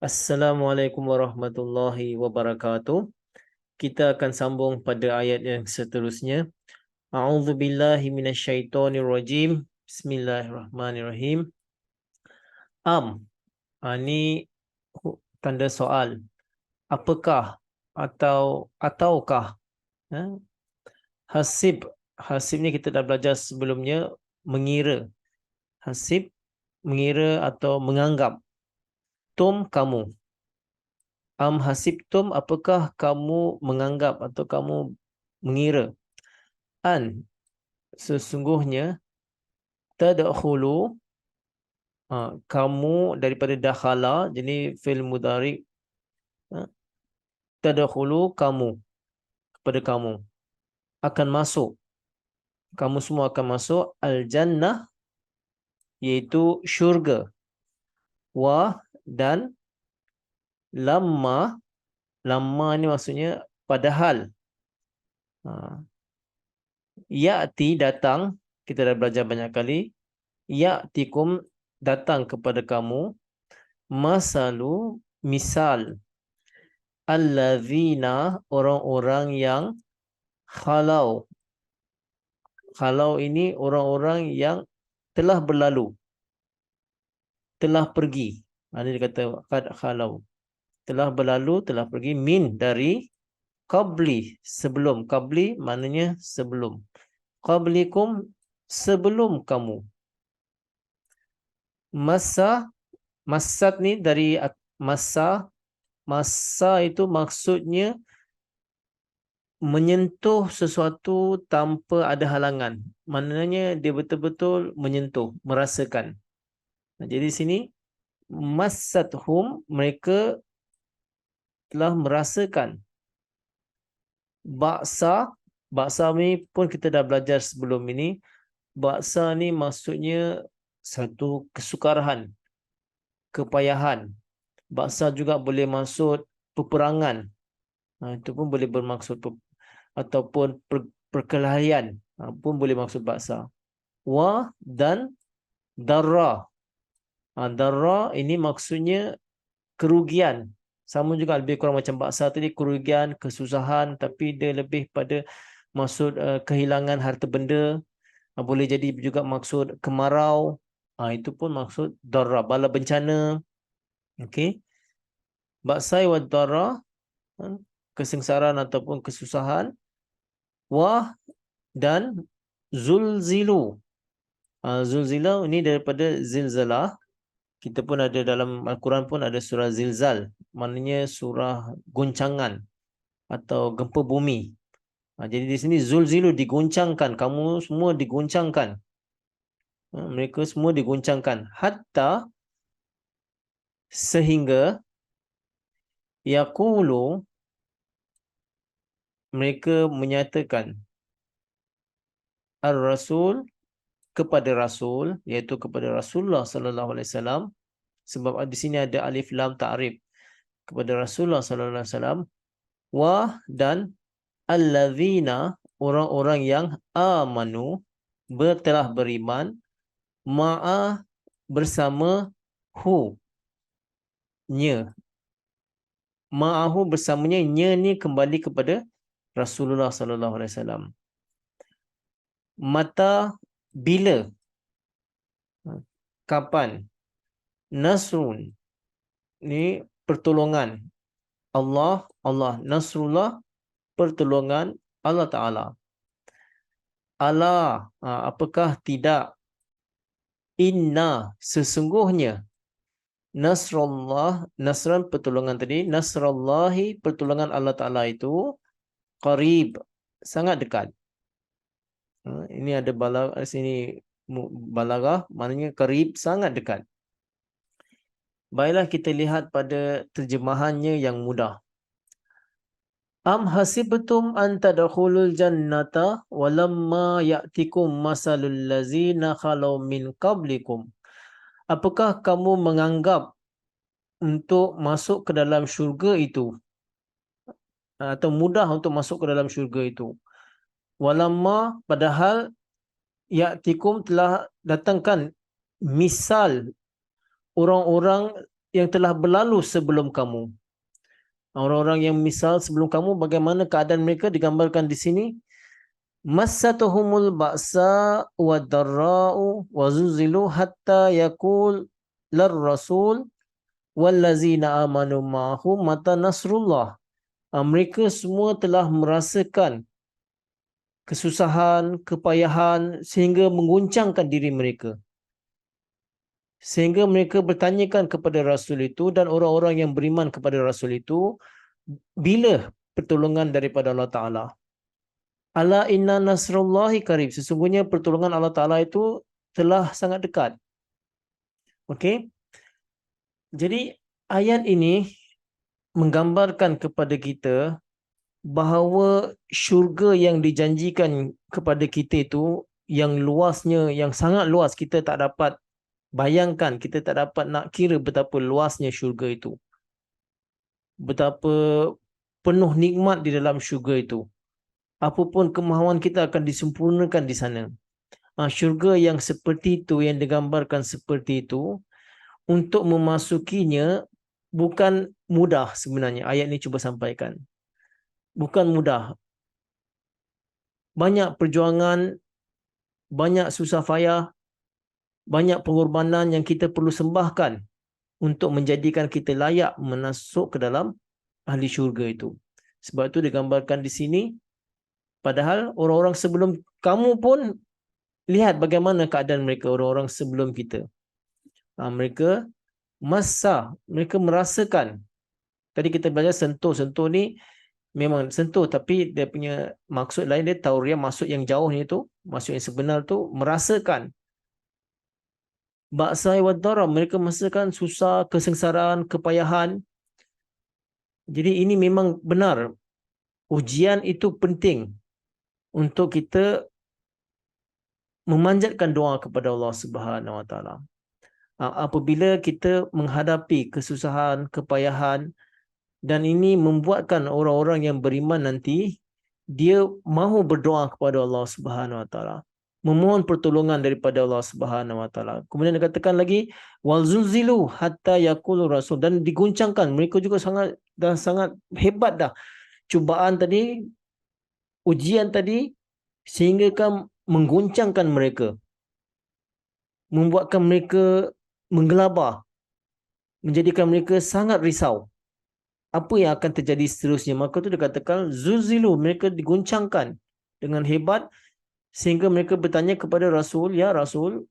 Assalamualaikum warahmatullahi wabarakatuh. Kita akan sambung pada ayat yang seterusnya. A'udzubillahi minasyaitonirrajim. Bismillahirrahmanirrahim. Ini tanda soal. Apakah ataukah? Ha? Hasib. Hasib ni kita dah belajar sebelumnya, mengira. Hasib mengira atau menganggap. Kamu. Hasibtum, apakah kamu menganggap atau kamu mengira? Sesungguhnya tadkhulu, kamu daripada dakhala, jadi fi'il mudhari. Tadkhulu, kamu, kepada kamu akan masuk, kamu semua akan masuk al-jannah, iaitu syurga. Dan lamma ni maksudnya padahal. Ya'ti, datang, kita dah belajar banyak kali. Ya'tikum, datang kepada kamu. Masalu, misal. Allazina, orang-orang yang khalau. Khalau ini orang-orang yang telah berlalu, telah pergi. Ini dia kata khalau, telah berlalu, telah pergi. Min, dari. Qabli, sebelum. Qabli maknanya sebelum. Qablikum, sebelum kamu. Masat ni dari masa. Masa itu maksudnya menyentuh sesuatu tanpa ada halangan. Maknanya dia betul-betul menyentuh, merasakan. Jadi sini masathum, mereka telah merasakan. Ba'sa ni pun kita dah belajar sebelum ini. Ba'sa ni maksudnya satu kesukarahan, kepayahan. Ba'sa juga boleh maksud peperangan. Itu pun boleh bermaksud ataupun perkelahian, pun boleh maksud ba'sa. Dan darra. Darra ini maksudnya kerugian. Sama juga lebih kurang macam ba'sa tadi, kerugian, kesusahan, tapi dia lebih pada maksud kehilangan harta benda. Boleh jadi juga maksud kemarau. Itu pun maksud darra, bala bencana. Okey. Ba'sa wa darra, kesengsaraan ataupun kesusahan. Dan zulzilu. Zulzilu ini daripada zilzalah. Kita pun ada dalam Al-Quran pun ada surah zilzal. Maknanya surah guncangan atau gempa bumi. Jadi di sini zulzilu, diguncangkan. Kamu semua diguncangkan. Mereka semua diguncangkan. Hatta, sehingga, yaqulu, mereka menyatakan, ar-rasul, kepada Rasul, iaitu kepada Rasulullah sallallahu alaihi wasallam. Sebab di sini ada alif lam ta'rif, kepada Rasulullah sallallahu alaihi wasallam. Dan allazina, orang-orang yang amanu, telah beriman, bersama nya. Ma'ahu, bersamanya. Nya ni kembali kepada Rasulullah sallallahu alaihi wasallam. Mata, bila, kapan. Nasrun, ni pertolongan Allah. Nasrullah, pertolongan Allah Ta'ala. Ala, apakah tidak. Inna, sesungguhnya. Nasrullah, nasran pertolongan tadi. Nasrullahi, pertolongan Allah Ta'ala itu qarib, sangat dekat. Ini ada balaghah sini, balaghah maknanya qarib, sangat dekat. Baiklah kita lihat pada terjemahannya yang mudah. Am hasibtum an tadkhulul jannata walamma ya'tikum masalul ladzina khalau min qablikum. Apakah kamu menganggap untuk masuk ke dalam syurga itu, atau mudah untuk masuk ke dalam syurga itu? Walamma, padahal, ya'tikum, telah datangkan misal orang-orang yang telah berlalu sebelum kamu. Orang-orang yang misal sebelum kamu, bagaimana keadaan mereka digambarkan di sini. Massatuhumul ba'sa wa darra'u wa zuzilu hatta yakul lar rasul wallazina amanu ma'ahu mata nasrullah. Mereka semua telah merasakan kesusahan, kepayahan sehingga mengguncangkan diri mereka. Sehingga mereka bertanyakan kepada Rasul itu dan orang-orang yang beriman kepada Rasul itu, bila pertolongan daripada Allah Ta'ala? Ala inna nasrullahi qarib. Sesungguhnya pertolongan Allah Ta'ala itu telah sangat dekat. Okey. Jadi ayat ini menggambarkan kepada kita bahawa syurga yang dijanjikan kepada kita itu yang luasnya, yang sangat luas, kita tak dapat bayangkan, kita tak dapat nak kira betapa luasnya syurga itu. Betapa penuh nikmat di dalam syurga itu. Apapun kemahuan kita akan disempurnakan di sana. Syurga yang seperti itu, yang digambarkan seperti itu, untuk memasukinya bukan mudah sebenarnya. Ayat ini cuba sampaikan. Bukan mudah. Banyak perjuangan, banyak susah payah, banyak pengorbanan yang kita perlu sembahkan untuk menjadikan kita layak masuk ke dalam ahli syurga itu. Sebab itu digambarkan di sini. Padahal orang-orang sebelum kamu pun lihat bagaimana keadaan mereka, orang-orang sebelum kita. Mereka mereka merasakan. Tadi kita belajar sentuh. Sentuh ni memang sentuh, tapi dia punya maksud lain, dia tauriah, maksud yang jauh ni tu, maksud yang sebenar tu, merasakan. Ba'sa wa darra, mereka merasakan susah, kesengsaraan, kepayahan. Jadi ini memang benar. Ujian itu penting untuk kita memanjatkan doa kepada Allah Subhanahu Wa Taala. Apabila kita menghadapi kesusahan, kepayahan, dan ini membuatkan orang-orang yang beriman nanti dia mahu berdoa kepada Allah Subhanahu Wa Taala, memohon pertolongan daripada Allah Subhanahu Wa Taala. Kemudian dikatakan lagi wal zulzilu hatta yaqulu rasul, dan diguncangkan. Mereka juga sangat hebat dah cubaan tadi, ujian tadi, sehingga kan mengguncangkan mereka, membuatkan mereka menggelabah, menjadikan mereka sangat risau. Apa yang akan terjadi seterusnya? Maka itu dikatakan zuzilu, mereka diguncangkan dengan hebat sehingga mereka bertanya kepada Rasul, ya Rasul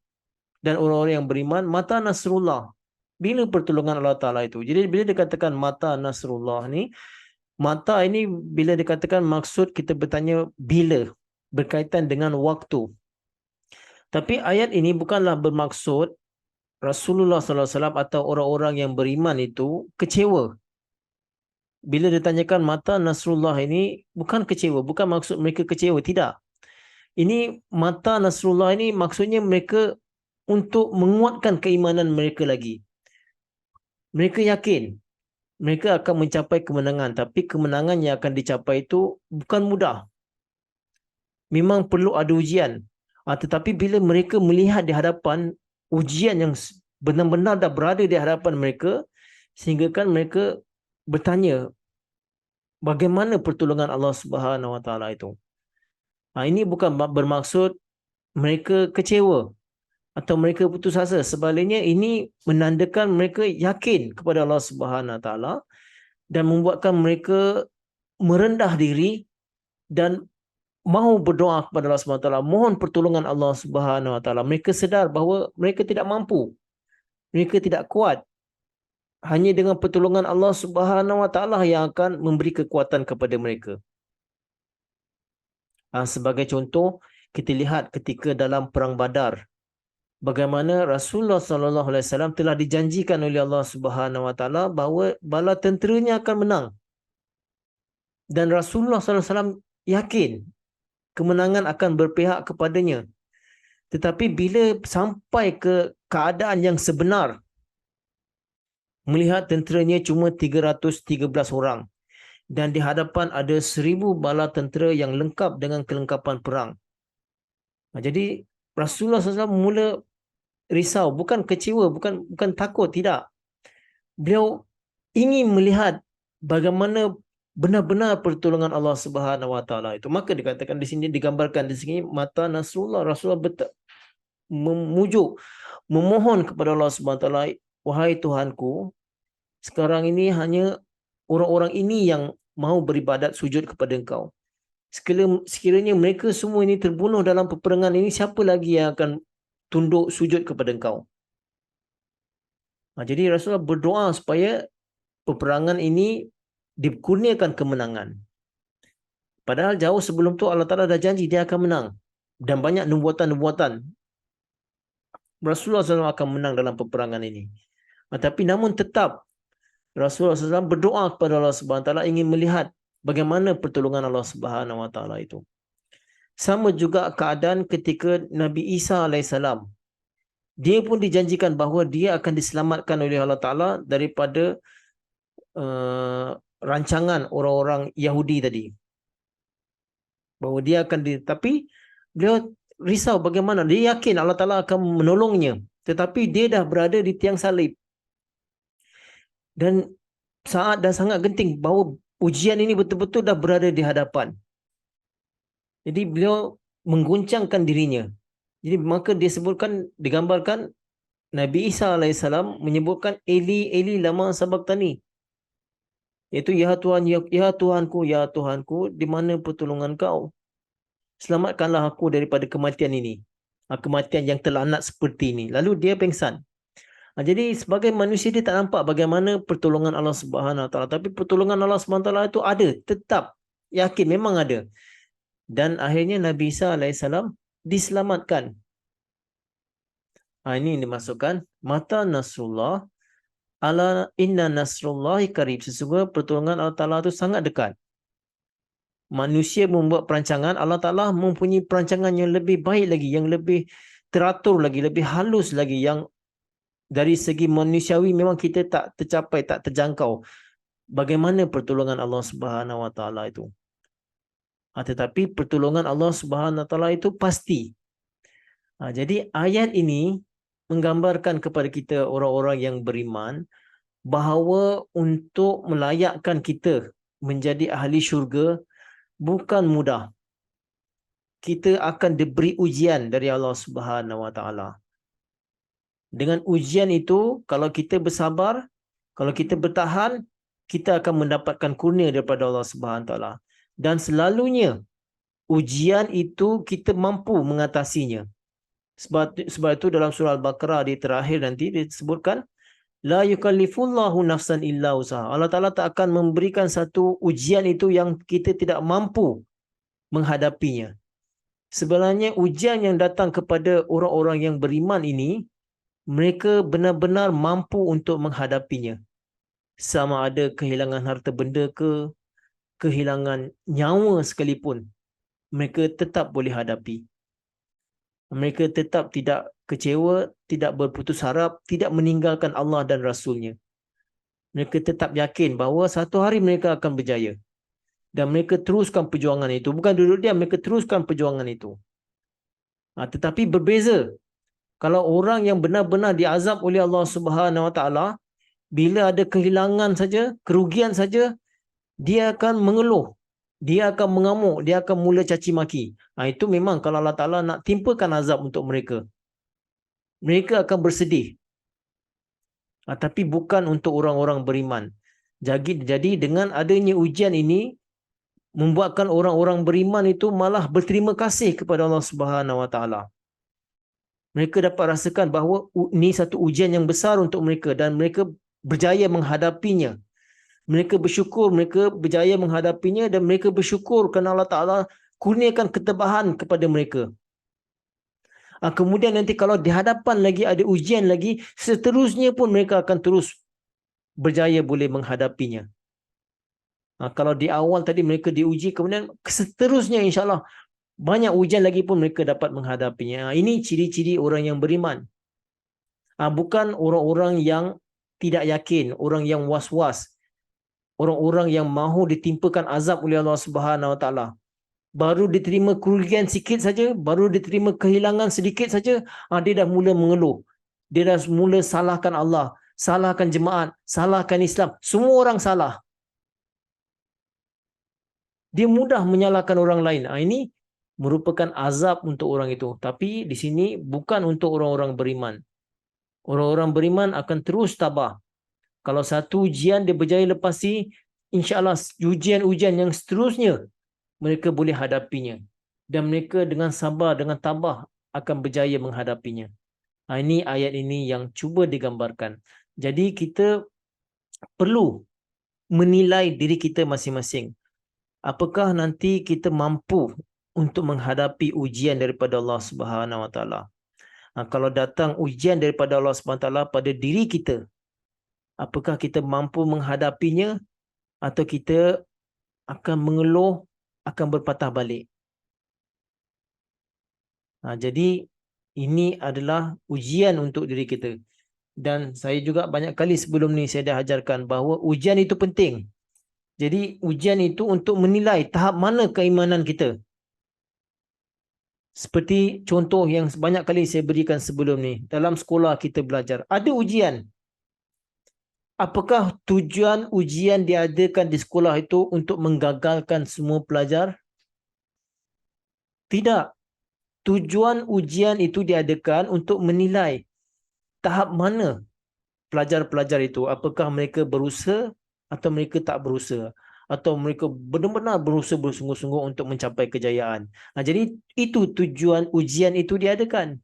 dan orang-orang yang beriman, mata nasrullah, bila pertolongan Allah Ta'ala itu? Jadi bila dikatakan mata nasrullah ni, mata ini bila dikatakan maksud kita bertanya bila, berkaitan dengan waktu. Tapi ayat ini bukanlah bermaksud Rasulullah SAW atau orang-orang yang beriman itu kecewa. Bila ditanyakan mata nasrullah ini, bukan kecewa, bukan maksud mereka kecewa, tidak. Ini mata nasrullah ini maksudnya mereka untuk menguatkan keimanan mereka lagi. Mereka yakin mereka akan mencapai kemenangan, tapi kemenangan yang akan dicapai itu bukan mudah. Memang perlu ada ujian. Tetapi bila mereka melihat di hadapan ujian yang benar-benar dah berada di hadapan mereka, sehingga kan mereka bertanya bagaimana pertolongan Allah Subhanahu Wa Taala itu. Ini bukan bermaksud mereka kecewa atau mereka putus asa. Sebaliknya ini menandakan mereka yakin kepada Allah Subhanahu Wa Taala dan membuatkan mereka merendah diri dan mahu berdoa kepada Allah Subhanahu Wa Taala, mohon pertolongan Allah Subhanahu Wa Taala. Mereka sedar bahawa mereka tidak mampu, mereka tidak kuat. Hanya dengan pertolongan Allah Subhanahu Wa Taala yang akan memberi kekuatan kepada mereka. Sebagai contoh, kita lihat ketika dalam perang Badar, bagaimana Rasulullah SAW telah dijanjikan oleh Allah Subhanahu Wa Taala bahawa bala tenteranya akan menang. Dan Rasulullah SAW yakin kemenangan akan berpihak kepadanya. Tetapi bila sampai ke keadaan yang sebenar, melihat tenteranya cuma 313 orang dan di hadapan ada 1000 bala tentera yang lengkap dengan kelengkapan perang. Jadi Rasulullah SAW mula risau, bukan kecewa, bukan takut, tidak. beliau ingin melihat bagaimana benar-benar pertolongan Allah Subhanahu Wa Taala itu. Maka dikatakan di sini, digambarkan di sini, mata Nasrullah, Rasulullah memujuk, memohon kepada Allah Subhanahu Wa Taala, wahai Tuhanku, sekarang ini hanya orang-orang ini yang mau beribadat sujud kepada Engkau. Sekiranya mereka semua ini terbunuh dalam peperangan ini, siapa lagi yang akan tunduk sujud kepada Engkau? Jadi Rasulullah berdoa supaya peperangan ini dikurniakan kemenangan. Padahal jauh sebelum tu Allah Ta'ala dah janji dia akan menang. Dan banyak nubuatan-nubuatan Rasulullah SAW akan menang dalam peperangan ini. Tapi namun tetap Rasulullah SAW berdoa kepada Allah Subhanahu Wa Taala ingin melihat bagaimana pertolongan Allah Subhanahu Wa Taala itu. Sama juga keadaan ketika Nabi Isa alaihissalam. Dia pun dijanjikan bahawa dia akan diselamatkan oleh Allah Ta'ala daripada rancangan orang-orang Yahudi tadi. Bahawa dia akan tapi beliau risau bagaimana. Dia yakin Allah Ta'ala akan menolongnya. Tetapi dia dah berada di tiang salib. Dan saat dah sangat genting bahawa ujian ini betul-betul dah berada di hadapan. Jadi beliau mengguncangkan dirinya. Jadi maka digambarkan Nabi Isa alaihissalam menyebutkan Eli Eli lama sabaqtani. Iaitu ya Tuhan, ya Tuhanku, ya Tuhanku, di mana pertolongan Kau? Selamatkanlah aku daripada kematian ini. Kematian yang terlaknat seperti ini. Lalu dia pengsan. Jadi sebagai manusia dia tak nampak bagaimana pertolongan Allah Subhanahu Wa Taala, tapi pertolongan Allah Subhanahu Wa Taala itu ada, tetap yakin memang ada. Dan akhirnya Nabi Isa alaihissalam diselamatkan. Ini yang dimasukkan mata Nasrullah, ala inna nasrullahi qarib. Sesungguhnya pertolongan Allah Ta'ala itu sangat dekat. Manusia membuat perancangan, Allah Ta'ala mempunyai perancangan yang lebih baik lagi, yang lebih teratur lagi, lebih halus lagi, yang dari segi manusiawi memang kita tak tercapai, tak terjangkau bagaimana pertolongan Allah Subhanahu Wa Ta'ala itu. Tetapi pertolongan Allah Subhanahu Wa Ta'ala itu pasti. Jadi ayat ini menggambarkan kepada kita orang-orang yang beriman bahawa untuk melayakkan kita menjadi ahli syurga bukan mudah. Kita akan diberi ujian dari Allah Subhanahu Wa Taala. Dengan ujian itu, kalau kita bersabar, kalau kita bertahan, kita akan mendapatkan kurnia daripada Allah Subhanahu Wa Taala. Dan selalunya ujian itu kita mampu mengatasinya. Sebab itu dalam surah Al-Baqarah di terakhir nanti disebutkan la yukallifullahu nafsan illa usaha. Allah Ta'ala tak akan memberikan satu ujian itu yang kita tidak mampu menghadapinya. Sebenarnya ujian yang datang kepada orang-orang yang beriman ini, mereka benar-benar mampu untuk menghadapinya. Sama ada kehilangan harta benda ke, kehilangan nyawa sekalipun, mereka tetap boleh hadapi. Mereka tetap tidak kecewa, tidak berputus harap, tidak meninggalkan Allah dan Rasulnya. Mereka tetap yakin bahawa satu hari mereka akan berjaya. Dan mereka teruskan perjuangan itu. Bukan duduk diam, mereka teruskan perjuangan itu. Tetapi berbeza. Kalau orang yang benar-benar diazab oleh Allah Subhanahu Wa Taala, bila ada kehilangan saja, kerugian saja, dia akan mengeluh. Dia akan mengamuk, dia akan mula caci maki. Itu memang kalau Allah Ta'ala nak timpakan azab untuk mereka, mereka akan bersedih. Tapi bukan untuk orang-orang beriman. Jadi dengan adanya ujian ini, membuatkan orang-orang beriman itu malah berterima kasih kepada Allah Subhanahu Wa Taala. Mereka dapat rasakan bahawa ini satu ujian yang besar untuk mereka dan mereka berjaya menghadapinya. Mereka bersyukur, mereka berjaya menghadapinya dan mereka bersyukur kerana Allah Ta'ala kurniakan ketabahan kepada mereka. Kemudian nanti kalau di hadapan lagi ada ujian lagi, seterusnya pun mereka akan terus berjaya boleh menghadapinya. Kalau di awal tadi mereka diuji, kemudian seterusnya insyaAllah banyak ujian lagi pun mereka dapat menghadapinya. Ini ciri-ciri orang yang beriman. Bukan orang-orang yang tidak yakin, orang yang was-was. Orang-orang yang mahu ditimpakan azab oleh Allah Subhanahu Wa Taala. Baru diterima kerugian sikit saja, baru diterima kehilangan sedikit saja, dia dah mula mengeluh. Dia dah mula salahkan Allah. salahkan jemaat, salahkan Islam. Semua orang salah. Dia mudah menyalahkan orang lain. Ini merupakan azab untuk orang itu. Tapi di sini bukan untuk orang-orang beriman. Orang-orang beriman akan terus tabah. Kalau satu ujian dia berjaya lepas ni, insya-Allah ujian-ujian yang seterusnya mereka boleh hadapinya. Dan mereka dengan sabar, dengan tabah akan berjaya menghadapinya. Ini ayat ini yang cuba digambarkan. Jadi kita perlu menilai diri kita masing-masing. Apakah nanti kita mampu untuk menghadapi ujian daripada Allah Subhanahu Wa Taala? Kalau datang ujian daripada Allah Subhanahu Wa Taala pada diri kita, apakah kita mampu menghadapinya atau kita akan mengeluh, akan berpatah balik? Jadi ini adalah ujian untuk diri kita. Dan saya juga banyak kali sebelum ni saya dah ajarkan bahawa ujian itu penting. Jadi ujian itu untuk menilai tahap mana keimanan kita. Seperti contoh yang banyak kali saya berikan sebelum ni. Dalam sekolah kita belajar. Ada ujian. Apakah tujuan ujian diadakan di sekolah itu untuk menggagalkan semua pelajar? Tidak. Tujuan ujian itu diadakan untuk menilai tahap mana pelajar-pelajar itu. Apakah mereka berusaha atau mereka tak berusaha. Atau mereka benar-benar berusaha bersungguh-sungguh untuk mencapai kejayaan. Jadi itu tujuan ujian itu diadakan.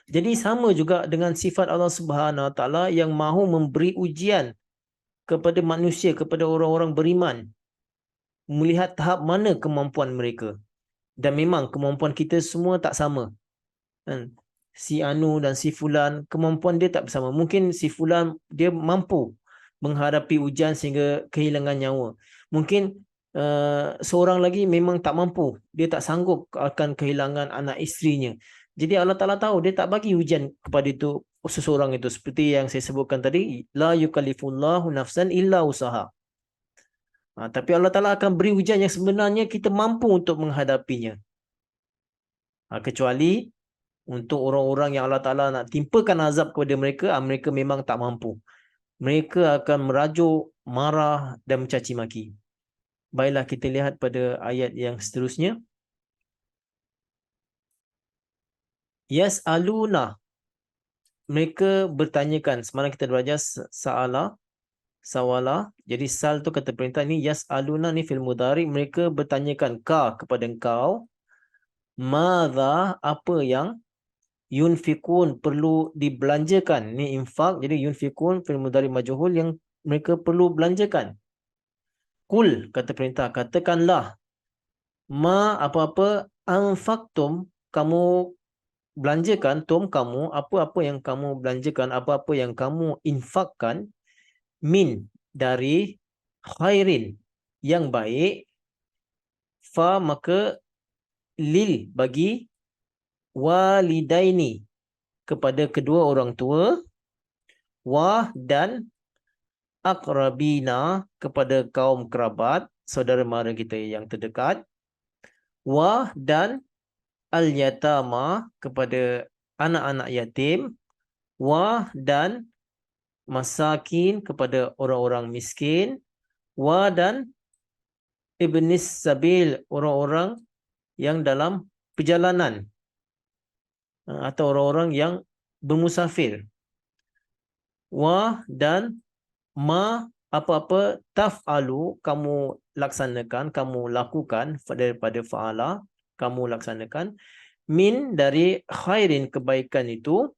Jadi sama juga dengan sifat Allah Subhanahu Wa Taala yang mahu memberi ujian kepada manusia, kepada orang-orang beriman. Melihat tahap mana kemampuan mereka. Dan memang kemampuan kita semua tak sama. Si Anu dan si Fulan, kemampuan dia tak bersama. Mungkin si Fulan dia mampu menghadapi ujian sehingga kehilangan nyawa. Mungkin seorang lagi memang tak mampu. Dia tak sanggup akan kehilangan anak isterinya. Jadi Allah Ta'ala tahu dia tak bagi ujian kepada itu seseorang itu. Seperti yang saya sebutkan tadi, la yukallifullahu nafsan illa usaha. Tapi Allah Ta'ala akan beri ujian yang sebenarnya kita mampu untuk menghadapinya. Kecuali untuk orang-orang yang Allah Ta'ala nak timpakan azab kepada mereka, mereka memang tak mampu. Mereka akan merajuk, marah dan mencaci maki. Baiklah kita lihat pada ayat yang seterusnya. Yas'aluna. Mereka bertanyakan. Semalam kita belajar sawala. Jadi sal tu kata perintah ni. Yas'aluna ni fil mudhari. Mereka bertanyakan kepada engkau. Madza, apa yang yunfikun perlu dibelanjakan. Ni infak. Jadi yunfikun fil mudhari majhul yang mereka perlu belanjakan. Kul, kata perintah, katakanlah. Ma, apa-apa anfaktum kamu belanjakan, kamu, apa-apa yang kamu belanjakan, apa-apa yang kamu infakkan, min, dari khairin, yang baik, fa, maka lil, bagi walidaini, kepada kedua orang tua, wah, dan akrabina, kepada kaum kerabat, saudara mara kita yang terdekat, wah, dan al-yatama, kepada anak-anak yatim, wah, dan masakin, kepada orang-orang miskin, wah, dan ibnis sabil, orang-orang yang dalam perjalanan atau orang-orang yang bermusafir, wah, dan ma, apa-apa taf'alu kamu laksanakan, kamu lakukan daripada fa'ala, kamu laksanakan, min, dari khairin, kebaikan itu,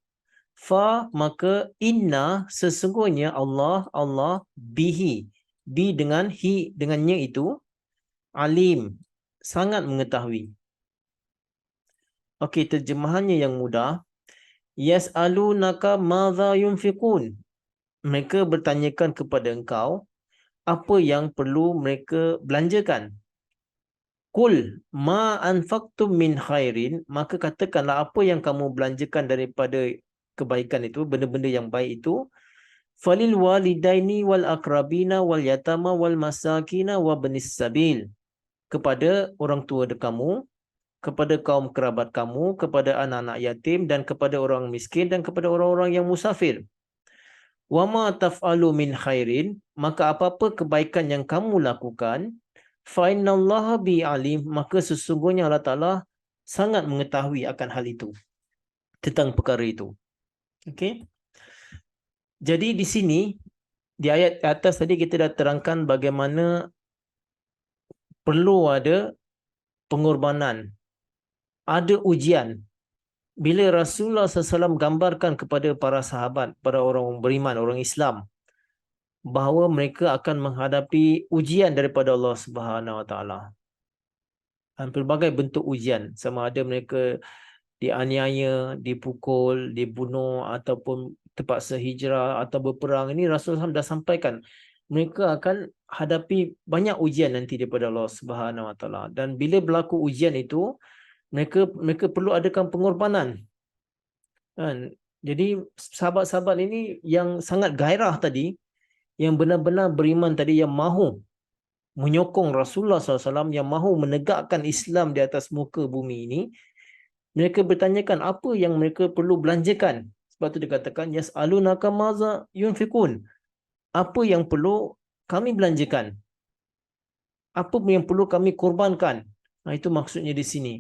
fa, maka inna, sesungguhnya Allah bihi, bi dengan hi, dengannya itu, alim, sangat mengetahui. Okey, terjemahannya yang mudah. Yas'alunaka madza yunfiqun. Mereka bertanyakan kepada engkau apa yang perlu mereka belanjakan. Kul ma anfaqtum min khairin, maka katakanlah apa yang kamu belanjakan daripada kebaikan itu, benda-benda yang baik itu, falil walidaini wal akrabina wal yatama wal masakina wa banis sabil, kepada orang tua kamu, kepada kaum kerabat kamu, kepada anak-anak yatim, dan kepada orang miskin, dan kepada orang-orang yang musafir. Wa ma taf'alu min khairin, maka apa-apa kebaikan yang kamu lakukan, fa innallaha bi alim, maka sesungguhnya Allah Taala sangat mengetahui akan hal itu, tentang perkara itu. Okey. Jadi di sini di ayat atas tadi kita dah terangkan bagaimana perlu ada pengorbanan, ada ujian. Bila Rasulullah SAW gambarkan kepada para sahabat, para orang beriman, orang Islam, bahawa mereka akan menghadapi ujian daripada Allah Subhanahu Wa Taala. Pelbagai bentuk ujian, sama ada mereka dianiaya, dipukul, dibunuh ataupun terpaksa hijrah atau berperang. Ini Rasulullah SAW dah sampaikan. Mereka akan hadapi banyak ujian nanti daripada Allah Subhanahu Wa Taala. Dan bila berlaku ujian itu, mereka perlu adakan pengorbanan. Kan? Jadi sahabat-sahabat ini yang sangat gairah tadi, yang benar-benar beriman tadi, yang mahu menyokong Rasulullah SAW, yang mahu menegakkan Islam di atas muka bumi ini, mereka bertanyakan apa yang mereka perlu belanjakan. Sebab tu dikatakan yas'alunaka maza yunfikun. Apa yang perlu kami belanjakan? Apa yang perlu kami korbankan? Itu maksudnya di sini.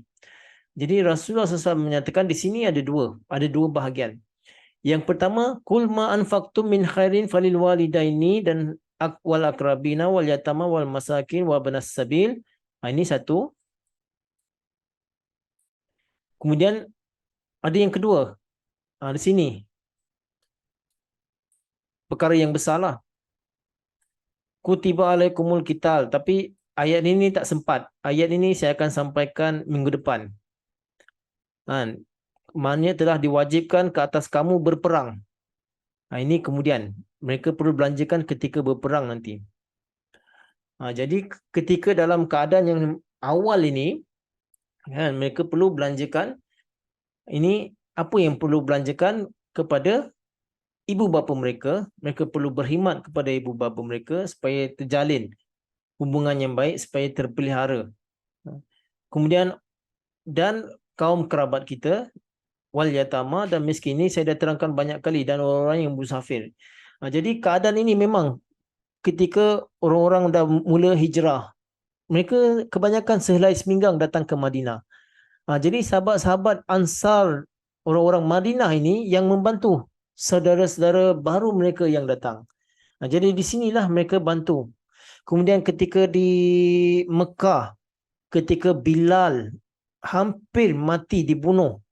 Jadi Rasulullah SAW menyatakan di sini ada dua bahagian. Yang pertama, kul ma anfaqtum min khairin falil walidaini dan wal akrabina wal yatama wal masakin wa banas sabil. Ini satu. Kemudian ada yang kedua. Di sini. Perkara yang besarlah. Kutiba alaikumul qital. Tapi ayat ini tak sempat. Ayat ini saya akan sampaikan minggu depan. Maknanya telah diwajibkan ke atas kamu berperang. Ini kemudian mereka perlu belanjakan ketika berperang nanti. Jadi ketika dalam keadaan yang awal ini, mereka perlu belanjakan. Ini apa yang perlu belanjakan kepada ibu bapa mereka. Mereka perlu berkhidmat kepada ibu bapa mereka supaya terjalin hubungan yang baik, supaya terpelihara. Kemudian dan kaum kerabat kita, wal yatama dan miskin, ini saya dah terangkan banyak kali, dan orang-orang yang musafir. Jadi keadaan ini memang ketika orang-orang dah mula hijrah, mereka kebanyakan sehelai seminggang datang ke Madinah. Jadi sahabat-sahabat Ansar, orang-orang Madinah ini yang membantu saudara-saudara baru mereka yang datang. Jadi di sinilah mereka bantu. Kemudian ketika di Mekah, ketika Bilal hampir mati dibunuh,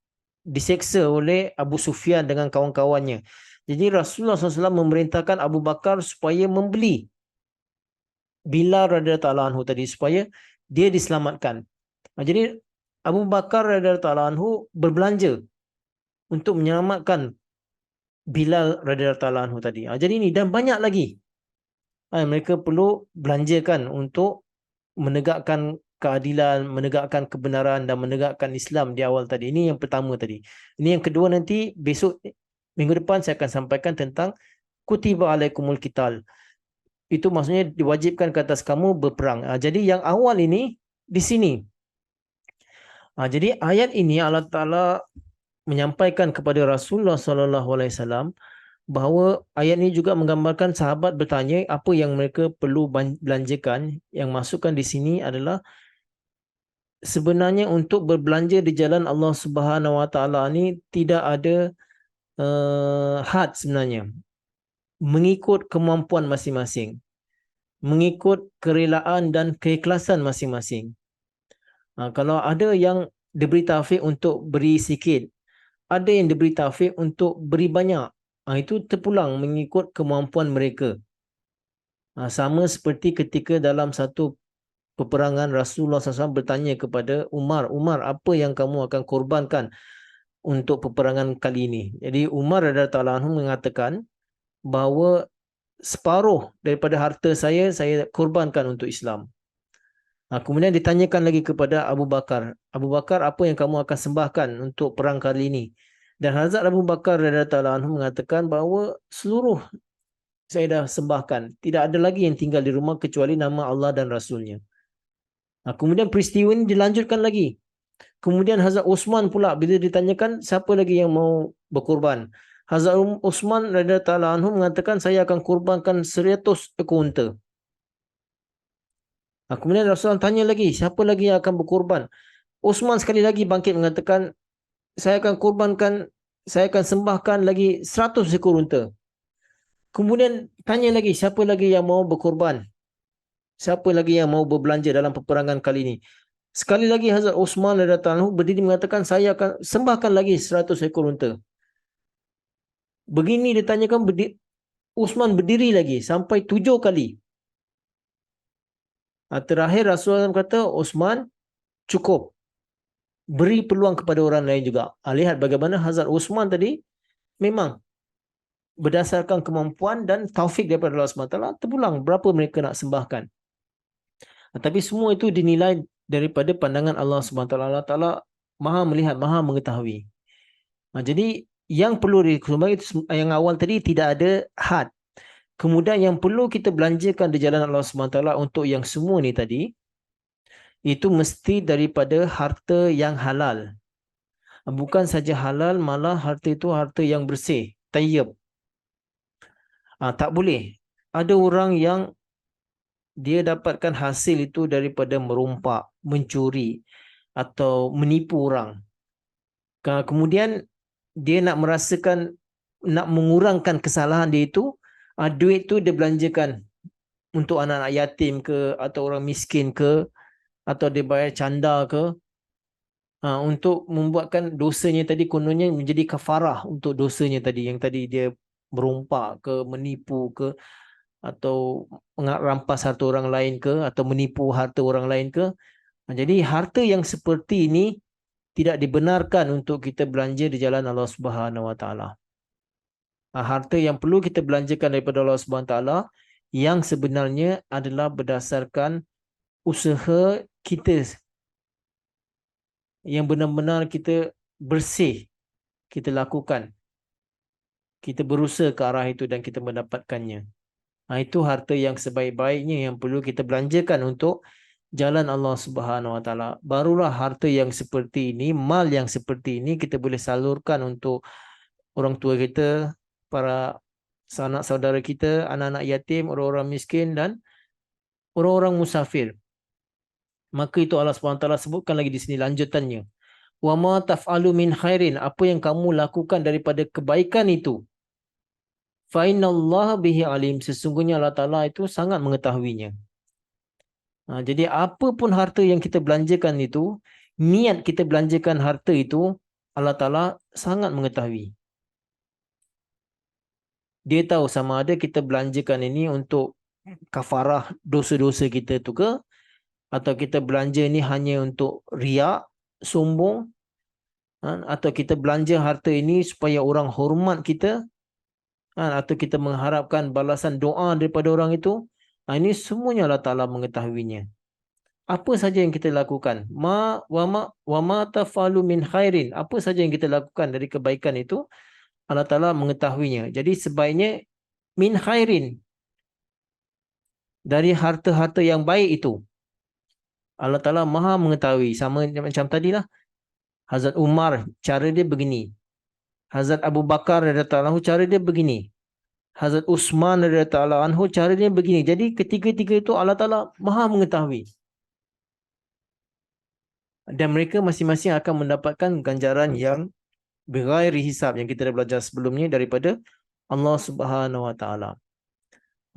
diseksa oleh Abu Sufyan dengan kawan-kawannya. Jadi Rasulullah SAW memerintahkan Abu Bakar supaya membeli Bilal radhiyallahu anhu tadi, supaya dia diselamatkan. Jadi Abu Bakar radhiyallahu anhu berbelanja untuk menyelamatkan Bilal radhiyallahu anhu tadi. Jadi ini dan banyak lagi. Mereka perlu belanjakan untuk menegakkan keadilan, menegakkan kebenaran dan menegakkan Islam di awal tadi. Ini yang pertama tadi. Ini yang kedua, nanti besok minggu depan saya akan sampaikan tentang kutiba alaikumul qital. Itu maksudnya diwajibkan ke atas kamu berperang. Jadi yang awal ini di sini. Jadi ayat ini Allah Ta'ala menyampaikan kepada Rasulullah SAW bahawa ayat ini juga menggambarkan sahabat bertanya apa yang mereka perlu belanjakan. Yang masukkan di sini adalah sebenarnya untuk berbelanja di jalan Allah Subhanahu Wa Taala ni tidak ada had sebenarnya. Mengikut kemampuan masing-masing. Mengikut kerelaan dan keikhlasan masing-masing. Kalau ada yang diberi taufik untuk beri sikit, ada yang diberi taufik untuk beri banyak, itu terpulang mengikut kemampuan mereka. Sama seperti ketika dalam satu peperangan Rasulullah SAW bertanya kepada Umar, apa yang kamu akan korbankan untuk peperangan kali ini? Jadi Umar radhiyallahu anhu mengatakan bahawa separuh daripada harta saya korbankan untuk Islam. Kemudian ditanyakan lagi kepada Abu Bakar, apa yang kamu akan sembahkan untuk perang kali ini? Dan Hazrat Abu Bakar radhiyallahu anhu mengatakan bahawa seluruh saya dah sembahkan. Tidak ada lagi yang tinggal di rumah kecuali nama Allah dan Rasulnya. Kemudian peristiwa ini dilanjutkan lagi. Kemudian Hazrat Osman pula bila ditanyakan siapa lagi yang mau berkorban, Hazrat Uthman radhiyallahu anhu mengatakan saya akan kurbankan 100 ekor unta. Kemudian Rasulullah tanya lagi, siapa lagi yang akan berkorban? Uthman sekali lagi bangkit mengatakan, saya akan sembahkan lagi 100 ekor unta. Kemudian tanya lagi, siapa lagi yang mau berkorban? Siapa lagi yang mau berbelanja dalam peperangan kali ini? Sekali lagi Hazrat Uthman radhiyallahu anhu berdiri mengatakan, saya akan sembahkan lagi 100 ekor unta. Begini ditanyakan, Uthman berdiri lagi sampai 7 kali. Terakhir Rasulullah kata, Uthman, cukup. Beri peluang kepada orang lain juga. Lihat bagaimana Hazrat Uthman tadi memang berdasarkan kemampuan dan taufik daripada Allah SWT terpulang berapa mereka nak sembahkan. Tapi semua itu dinilai daripada pandangan Allah SWT. Allah Ta'ala maha melihat, maha mengetahui. Jadi yang perlu dikembali yang awal tadi tidak ada had. Kemudian yang perlu kita belanjakan di jalan Allah SWT untuk yang semua ni tadi, itu mesti daripada harta yang halal. Bukan saja halal, malah harta itu harta yang bersih, tayyib. Tak boleh. Ada orang yang dia dapatkan hasil itu daripada merompak, mencuri atau menipu orang. Kemudian dia nak merasakan, nak mengurangkan kesalahan dia itu, duit tu dia belanjakan untuk anak-anak yatim ke, atau orang miskin ke, atau dia bayar canda ke, untuk membuatkan dosanya tadi kononnya menjadi kafarah untuk dosanya tadi, yang tadi dia merompak ke, menipu ke, atau rampas harta orang lain ke, atau menipu harta orang lain ke. Jadi harta yang seperti ini tidak dibenarkan untuk kita belanja di jalan Allah Subhanahu Wa Taala. Harta yang perlu kita belanjakan daripada Allah Subhanahu Wa Taala yang sebenarnya adalah berdasarkan usaha kita, yang benar-benar kita bersih, kita lakukan, kita berusaha ke arah itu dan kita mendapatkannya. Itu harta yang sebaik-baiknya yang perlu kita belanjakan untuk jalan Allah Subhanahu Wa Taala. Barulah harta yang seperti ini, mal yang seperti ini kita boleh salurkan untuk orang tua kita, para sanak saudara kita, anak-anak yatim, orang-orang miskin dan orang-orang musafir. Maka itu Allah Subhanahu Wa Taala sebutkan lagi di sini lanjutannya. Wa ma taf'alu min khairin, apa yang kamu lakukan daripada kebaikan itu, fa innallaha bihi alim, sesungguhnya Allah Ta'ala itu sangat mengetahuinya. Jadi apa pun harta yang kita belanjakan itu, niat kita belanjakan harta itu, Allah Ta'ala sangat mengetahui. Dia tahu sama ada kita belanjakan ini untuk kafarah dosa-dosa kita tu ke, atau kita belanja ini hanya untuk riak, sombong, atau kita belanja harta ini supaya orang hormat kita, atau kita mengharapkan balasan doa daripada orang itu. Ini semuanya Allah Ta'ala mengetahuinya. Apa saja yang kita lakukan, wa ma tafalu min khairin, apa saja yang kita lakukan dari kebaikan itu, Allah Ta'ala mengetahuinya. Jadi sebaiknya min khairin, dari harta-harta yang baik itu, Allah Ta'ala maha mengetahui. Sama macam tadilah, Hazrat Umar cara dia begini, Hazrat Abu Bakar radhiyallahu anhu cara dia begini, Hazrat Uthman radhiyallahu anhu cara dia begini. Jadi ketiga-tiga itu Allah Ta'ala maha mengetahui. Dan mereka masing-masing akan mendapatkan ganjaran yang bighairi hisab, yang kita dah belajar sebelumnya daripada Allah Subhanahu Wa Taala.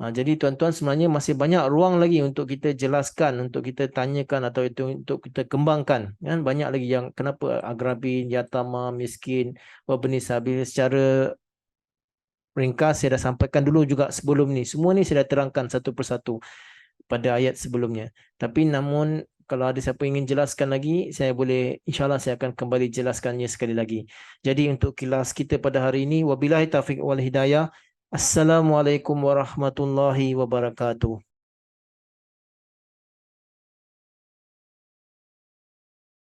Jadi tuan-tuan, sebenarnya masih banyak ruang lagi untuk kita jelaskan, untuk kita tanyakan, atau itu untuk kita kembangkan. Kan banyak lagi yang kenapa agrabin, yatama, miskin, wabni sabil, secara ringkas saya dah sampaikan dulu juga sebelum ni. Semua ni saya dah terangkan satu persatu pada ayat sebelumnya. Tapi namun kalau ada siapa ingin jelaskan lagi, saya boleh, insyaAllah saya akan kembali jelaskannya sekali lagi. Jadi untuk kelas kita pada hari ini, wabillahi taufiq wal hidayah. Assalamualaikum warahmatullahi wabarakatuh.